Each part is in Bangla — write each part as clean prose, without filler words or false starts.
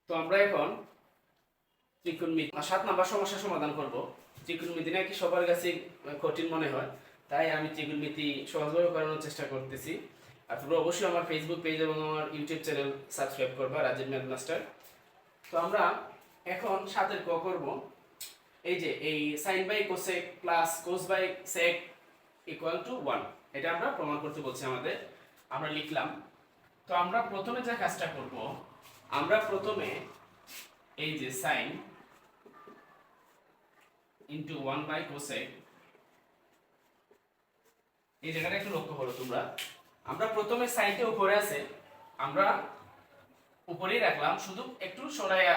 তো আমরা এখন ত্রিকোণমিতি 7 নম্বর সমস্যা সমাধান করব। ত্রিকোণমিতি নাকি সবার কাছে কঠিন মনে হয়, তাই আমি ত্রিকোণমিতি সহজভাবে করানোর চেষ্টা করতেছি। আর তোমরা অবশ্যই আমার ফেসবুক পেজ এবং আমার ইউটিউব চ্যানেল সাবস্ক্রাইব করবা, রাজীব ম্যাথ মাস্টার। তো আমরা এখন 7 ক করব। এই যে এই sine by cosec plus cos by sec equal to 1, এটা আমরা প্রমাণ করতে বলছি আমাদের। আমরা লিখলাম। তো আমরা প্রথমে যে কাজটা করব, আমরা প্রথমে এই যে সাইন ইন্টু 1 বাই কোসেক, এই জায়গাটা একটু লক্ষ্য করো তোমরা। আমরা প্রথমে সাইনটা উপরে আছে, আমরা উপরেই রাখলাম, শুধু একটু সরাইয়া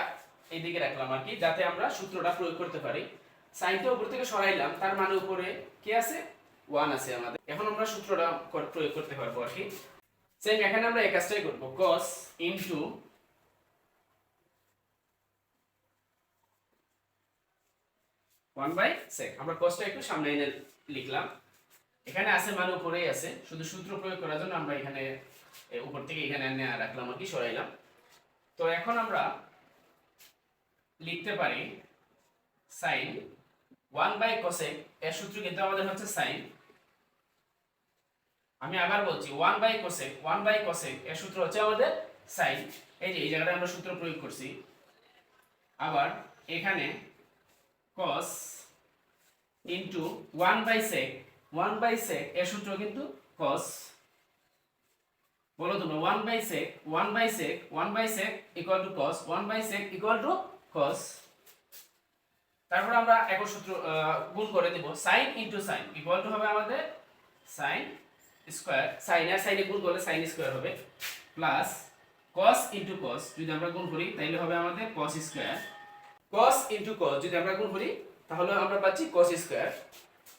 এইদিকে রাখলাম আর কি, যাতে আমরা সূত্রটা প্রয়োগ করতে পারি। সাইনটা উপর থেকে সরাইলাম, তার মানে উপরে কি আছে? 1 আছে আমাদের। এখন আমরা সূত্রটা প্রয়োগ করতে পারবো আর কি। সেম এখানে আমরা এই কাজটাই করব, cos ইনটু 1 বাই sec। আমরা cosটা একটু সামনে এনে লিখলাম, এখানে আছে মানে উপরেই আছে, শুধু সূত্র প্রয়োগ করার জন্য আমরা এখানে উপর থেকে এখানে এনে রাখলাম আর কি, সরাইলাম। তো এখন আমরা লিখতে পারি sin 1 বাই cosec, এর সূত্র কিন্তু আমাদের হচ্ছে sin। আমি আবার বলছি 1 বাই cosec, 1 বাই cosec এর সূত্র হচ্ছে আমাদের sin। এই যে এই জায়গাটা আমরা সূত্র প্রয়োগ করছি। আবার এখানে cos into 1 by sec, 1 by sec এর সূত্র কিন্তু cos। বলো তোমরা 1 by sec, 1 by sec, 1 by sec equal to cos, 1 by sec equal to cos। তারপর আমরা একই সূত্র গুণ করে দেব, sin into sin equal to হবে আমাদের sin স্কয়ার, sin আর sin এ গুণ করলে sin স্কয়ার হবে, প্লাস cos ইনটু cos যদি আমরা গুণ করি তাহলে হবে আমাদের cos square, cos into cos যদি আমরা গুণ করি তাহলে আমরা পাচ্ছি cos স্কয়ার।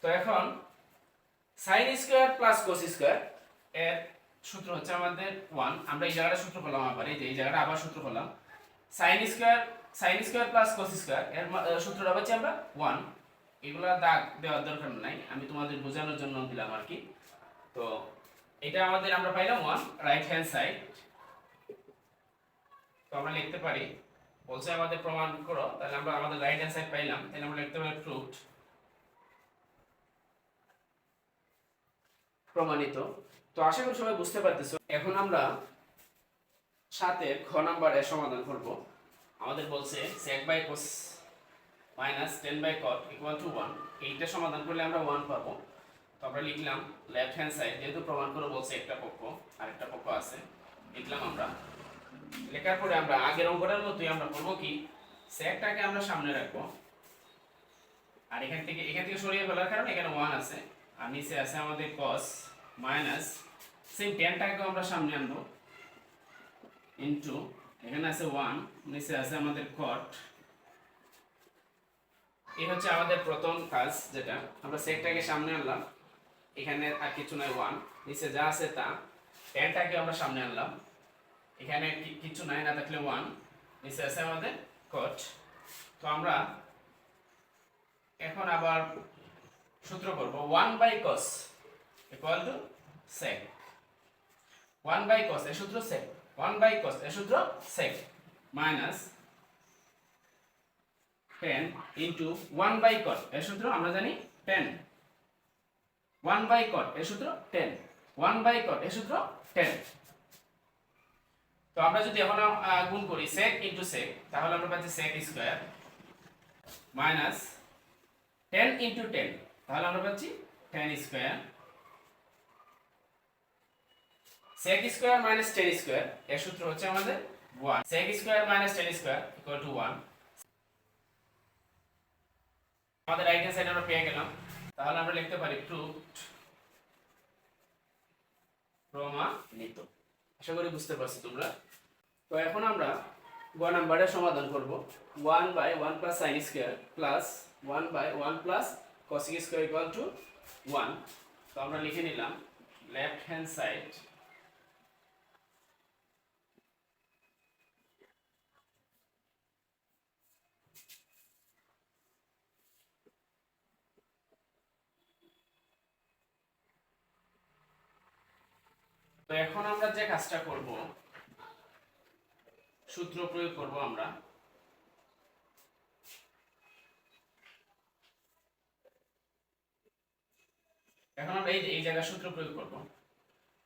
তো এখন sin square plus cos square এর সূত্র হচ্ছে আমাদের 1। আমরা এই জায়গাটা সূত্র করলাম, আবার এই যে এই জায়গাটা আবার সূত্র করলাম, sin square plus cos square এর সূত্রটা পাচ্ছি আমরা 1। এগুলা দাগ দেওয়ার দরকার নাই, আমি তোমাদের বোঝানোর জন্য দিলাম আর কি। তো এটা আমাদের আমরা পাইলাম 1 রাইট হ্যান্ড সাইড। তো আমরা লিখতে পারি, বলছে আমাদের প্রমাণ করো, তাহলে আমরা আমাদের রাইট হ্যান্ড সাইড পাইলাম, তাহলে আমরা লিখতে পারি প্রুভড, প্রমাণিত। তো আশা করি সবাই বুঝতে পারতেছো। এখন আমরা 7 খ নাম্বারের সমাধান করব। আমাদের বলছে sec by cos minus 10 by cot equal to 1, এইটা সমাধান করলে আমরা 1 পাবো। তো আমরা লিখলাম লেফট হ্যান্ড সাইড, যেহেতু প্রমাণ করে বলছে একটা পক্ষ আরেকটা পক্ষ আছে, লিখলাম আমরা। লেখার পরে আমরা আগের অঙ্কটার মতোই আমরা করব কি, secটাকে আমরা সামনে রাখবো, আর এখান থেকে সরিয়ে ফেলার কারণে এখানে 1 আছে, আর নিচে আছে আমাদের cos মাইনাস সেম 10টাকেও আমরা সামনে আনবো, ইনটু এখানে আছে 1, নিচে আছে আমাদের cot। এই হচ্ছে আমাদের প্রথম কাজ, যেটা আমরা সেকটাকে সামনে আনলাম, এখানে আর কিছু নাই 1, নিচে যা আছে তা, 10টাকে আমরা সামনে আনলাম, এখানে কিছু নাই, না থাকলে 1, নিচে আছে আমাদের cot। তো আমরা এখন আবার সূত্র করব 1 by cos equal to sec, 1 by cos এর সূত্র sec, 1 বাই cos এর সূত্র sec minus 10 into 1 by cot এর সূত্র আমরা জানি 10, 1 বাই cot এর সূত্র 10, 1 বাই cot এর সূত্র 10। তো আমরা যদি এখন গুণ করি sec ইনটু sec, তাহলে আমরা পাচ্ছি sec স্কয়ার মাইনাস 10 ইনটু 10, তাহলে আমরা পাচ্ছি 10 square, sec square minus 10 square এর সূত্র হচ্ছে আমাদের 1, sec square minus 10 square equal to 1। আমাদের রাইট হ্যান্ড সাইড আমরা পেয়ে গেলাম, তাহলে আমরা লিখতে পারি প্রুভড, প্রমাণিত। আশা করি বুঝতে পারছো তোমরা। তো এখন আমরা গ নাম্বারের সমাধান করব, 1 by 1 plus sin square plus 1 by 1 plus cos square equal to 1। তো আমরা লিখে নিলাম লেফট হ্যান্ড সাইড তো এখন আমরা যে কাজটা করব, সূত্র প্রয়োগ করব আমরা। এখন আমরা এই জায়গায় সূত্র প্রয়োগ করব।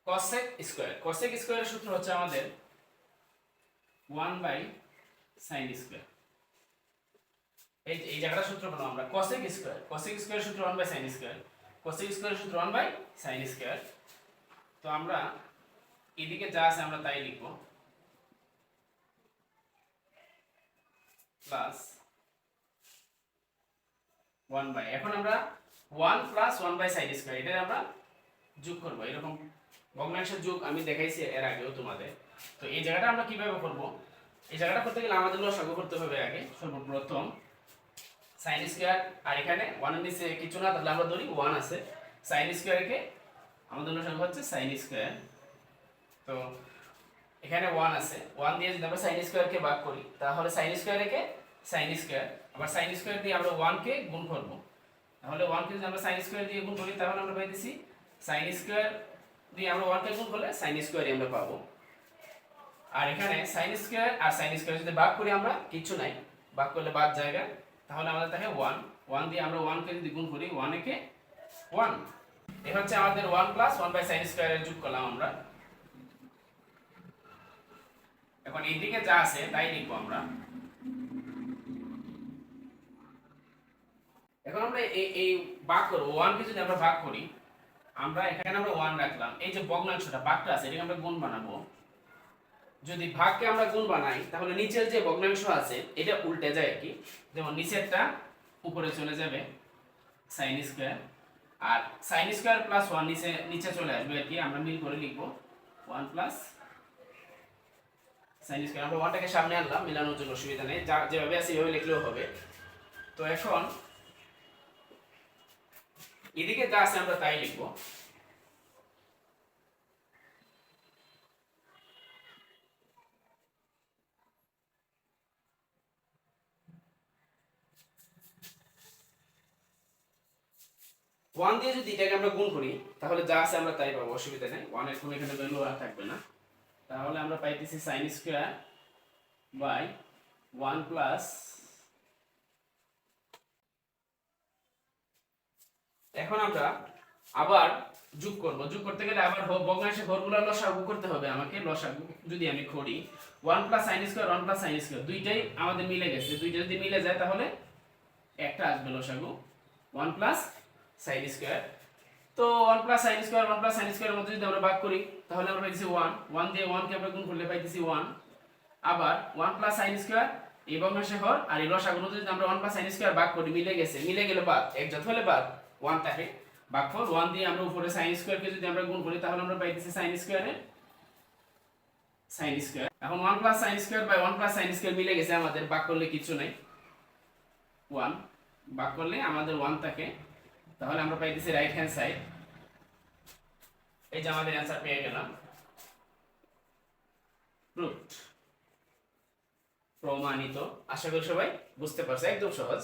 cosec স্কয়ার, cosec স্কয়ারের সূত্র হচ্ছে আমাদের 1/sin স্কয়ার। এই জায়গাটা সূত্র পেলাম আমরা cosec স্কয়ার, cosec স্কয়ারের সূত্র 1/sin স্কয়ার, cosec স্কয়ারের সূত্র 1/sin স্কয়ার। তো আমরা এদিকে যা আছে আমরা তাই লিখব, প্লাস 1 বাই, এখন আমরা 1 প্লাস 1/sin স্কয়ার এটা আমরা যোগ করব। এরকম ভগ্নাংশের যোগ আমি দেখাইছি এর আগেও তোমাদের। তো এই জায়গাটা আমরা কিভাবে করব, এই জায়গাটা করতে গেলে আমাদের লসাগু করতে হবে আগে। সর্বপ্রথম sin স্কয়ার, আর এখানে 1 এর নিচে কিছু না তাহলে আমরা ধরি 1 আছে, sin স্কয়ারকে আমাদের লসাগু হচ্ছে sin স্কয়ার। তো এখানে 1 আছে, 1 দিয়ে যদি আমরা sin স্কয়ারকে ভাগ করি তাহলে sin স্কয়ারকে sin স্কয়ার, আবার sin স্কয়ার দিয়ে আমরা 1 কে গুণ করব। তাহলে 1 কে যদি আমরা sin স্কয়ার দিয়ে গুণ করি তাহলে আমরা পাইতেছি sin স্কয়ার দিয়ে আমরা 1 কে গুণ করলে sin স্কয়ারই আমরা পাবো। আর এখানে sin স্কয়ার আর sin স্কয়ার যদি ভাগ করি আমরা কিছু নাই, ভাগ করলে বাদ জায়গা, তাহলে আমাদের থাকে 1, 1 দিয়ে আমরা 1 কে যদি গুণ করি 1 একে 1। এই হচ্ছে আমাদের 1 প্লাস 1/sin স্কয়ার এর যোগ করলাম আমরা। এখন এইদিকে যা আছে তাই লিখব আমরা। এখন আমরা এই ভাগ করব, 1 কে যদি আমরা ভাগ করি, আমরা এখানে আমরা 1 রাখলাম, এই যে ভগ্নাংশটা ভাগটা আছে এটাকে আমরা গুণ বানাবো। যদি ভাগকে আমরা গুণ বানাই তাহলে নিচের যে ভগ্নাংশ আছে এটা উল্টে যায় কি, যেমন নিচেরটা উপরে চলে যাবে sin স্কয়ার, আর sin স্কয়ার প্লাস 1 নিচে চলে আসবে আর কি, আমরা মিল করে লিখব 1 প্লাস sin স্কয়ার। আমরা 1 টাকে সামনে আনলাম মিলানোর জন্য, অসুবিধা নেই, যা যেভাবে আছে এভাবে লিখলেও হবে। তো এখন এদিকে যা আছে আমরা তাই লিখব। ওয়ান দিয়ে যদি এটাকে আমরা গুণ করি তাহলে যা আছে আমরা তাই পাবো, অসুবিধা নেই, 1 এর কোনো এখানে ভ্যালু আর থাকবে না। তাহলে আমরা পাইতেছি sin স্কয়ার বাই 1 প্লাস, এখন আমরা আবার যোগ করব। যোগ করতে গেলে আবার ভগ্নাংশের ঘরগুলো লসাগু করতে হবে আমাকে। লসাগু যদি আমি করি 1 plus sin square 1 plus sin square দুইটাই আমাদের মিলে গেছে, দুইটা যদি মিলে যায় তাহলে একটা আসবে লসাগু 1 প্লাস sin স্কয়ার। তো 1 plus sin square 1 plus sin স্কয়ারের মধ্যে যদি আমরা ভাগ করি তাহলে আমরা পাইতেছি 1, 1 দিয়ে 1 কে আমরা গুণ করলে পাইতেছি 1। আবার 1 প্লাস sin স্কয়ার এই ভগ্নাংশের হর আর এই লসাগুর মধ্যে যদি আমরা 1 প্লাস sin স্কয়ার ভাগ করি মিলে গেছে, মিলে গেলে বাদ, একজাত হলে বাদ 1 থাকে, ভাগফল 1 দিয়ে আমরা উপরে sin স্কয়ারকে যদি আমরা গুণ করি তাহলে আমরা পাইতেছি sin স্কয়ারে sin স্কয়ার। এখন 1 plus sin square by 1 plus sin square মিলে গেছে আমাদের, ভাগ করলে কিছু নাই, 1 ভাগ করলে আমাদের 1 থাকে, তাহলে আমরা পাইতেছি রাইট হ্যান্ড সাইড। এই যে আমাদের অ্যানসার পেয়ে গেলাম, প্রুভড, প্রমাণিত। আশা করি সবাই বুঝতে পারছে, একদম সহজ।